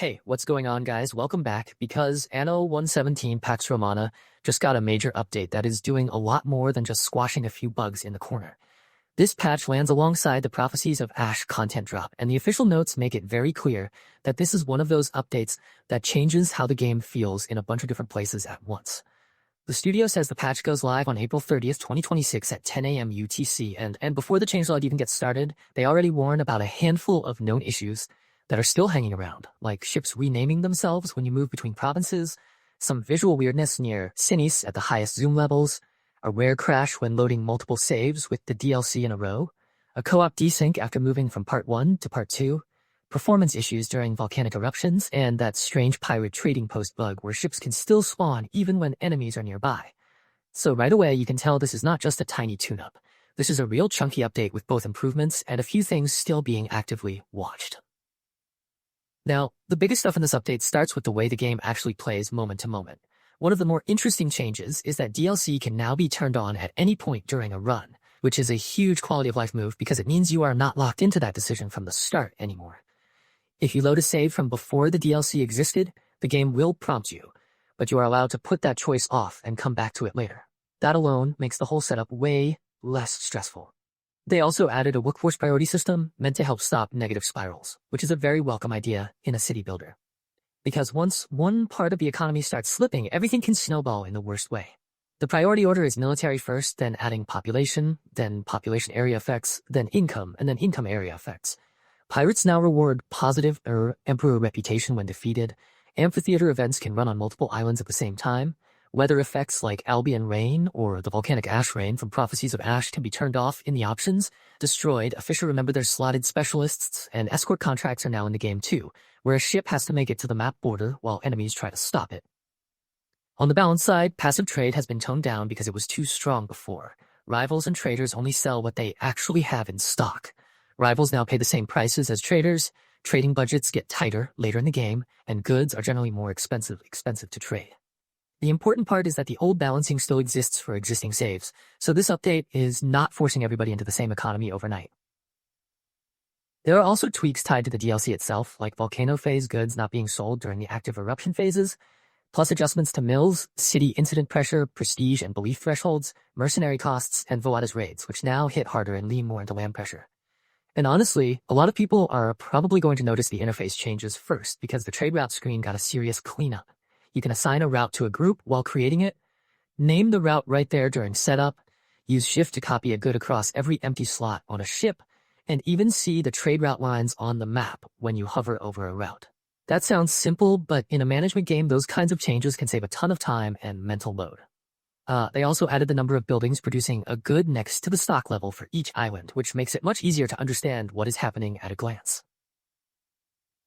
Hey, what's going on, guys? Welcome back, because Anno 117 Pax Romana just got a major update that is doing a lot more than just squashing a few bugs in the corner. This patch lands alongside the Prophecies of Ash content drop, and the official notes make it very clear that this is one of those updates that changes how the game feels in a bunch of different places at once. The studio says the patch goes live on April 30th, 2026 at 10 a.m. UTC, and before the changelog even gets started, they already warn about a handful of known issues that are still hanging around, like ships renaming themselves when you move between provinces, some visual weirdness near Sinis at the highest zoom levels, a rare crash when loading multiple saves with the DLC in a row, a co-op desync after moving from Part 1 to Part 2, performance issues during volcanic eruptions, and that strange pirate trading post bug where ships can still spawn even when enemies are nearby. So right away you can tell this is not just a tiny tune-up. This is a real chunky update with both improvements and a few things still being actively watched. Now, the biggest stuff in this update starts with the way the game actually plays moment to moment. One of the more interesting changes is that DLC can now be turned on at any point during a run, which is a huge quality of life move because it means you are not locked into that decision from the start anymore. If you load a save from before the DLC existed, the game will prompt you, but you are allowed to put that choice off and come back to it later. That alone makes the whole setup way less stressful. They also added a workforce priority system meant to help stop negative spirals, which is a very welcome idea in a city builder. Because once one part of the economy starts slipping, everything can snowball in the worst way. The priority order is military first, then adding population, then population area effects, then income, and then income area effects. Pirates now reward positive emperor reputation when defeated. Amphitheater events can run on multiple islands at the same time. Weather effects like Albion Rain or the volcanic ash rain from Prophecies of Ash can be turned off in the options. Destroyed, officials remember their slotted specialists, and escort contracts are now in the game too, where a ship has to make it to the map border while enemies try to stop it. On the balance side, passive trade has been toned down because it was too strong before. Rivals and traders only sell what they actually have in stock. Rivals now pay the same prices as traders, trading budgets get tighter later in the game, and goods are generally more expensive to trade. The important part is that the old balancing still exists for existing saves, so this update is not forcing everybody into the same economy overnight. There are also tweaks tied to the DLC itself, like volcano phase goods not being sold during the active eruption phases, plus adjustments to mills, city incident pressure, prestige and belief thresholds, mercenary costs, and Voada's raids, which now hit harder and lean more into land pressure. And honestly, a lot of people are probably going to notice the interface changes first because the trade route screen got a serious cleanup. You can assign a route to a group while creating it, name the route right there during setup, use Shift to copy a good across every empty slot on a ship, and even see the trade route lines on the map when you hover over a route. That sounds simple, but in a management game, those kinds of changes can save a ton of time and mental load. They also added the number of buildings producing a good next to the stock level for each island, which makes it much easier to understand what is happening at a glance.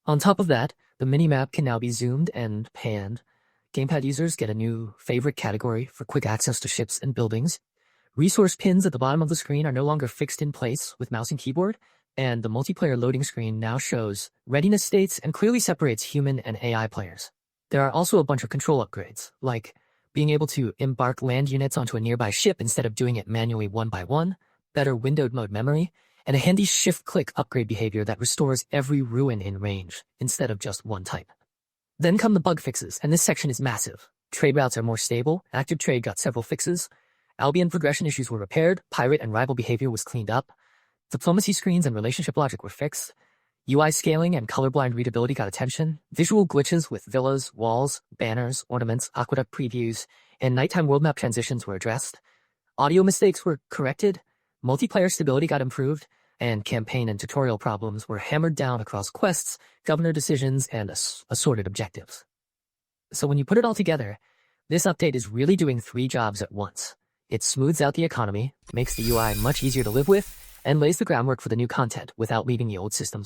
On top of that, the minimap can now be zoomed and panned. Gamepad users get a new favorite category for quick access to ships and buildings. Resource pins at the bottom of the screen are no longer fixed in place with mouse and keyboard, and the multiplayer loading screen now shows readiness states and clearly separates human and AI players. There are also a bunch of control upgrades, like being able to embark land units onto a nearby ship instead of doing it manually one by one, better windowed mode memory, and a handy shift-click upgrade behavior that restores every ruin in range instead of just one type. Then come the bug fixes, and this section is massive. Trade routes are more stable, active trade got several fixes, Albion progression issues were repaired, pirate and rival behavior was cleaned up, diplomacy screens and relationship logic were fixed, UI scaling and colorblind readability got attention, visual glitches with villas, walls, banners, ornaments, aqueduct previews, and nighttime world map transitions were addressed, audio mistakes were corrected, multiplayer stability got improved, and campaign and tutorial problems were hammered down across quests, governor decisions, and assorted objectives. So when you put it all together, this update is really doing 3 jobs at once. It smooths out the economy, makes the UI much easier to live with, and lays the groundwork for the new content without leaving the old systems behind.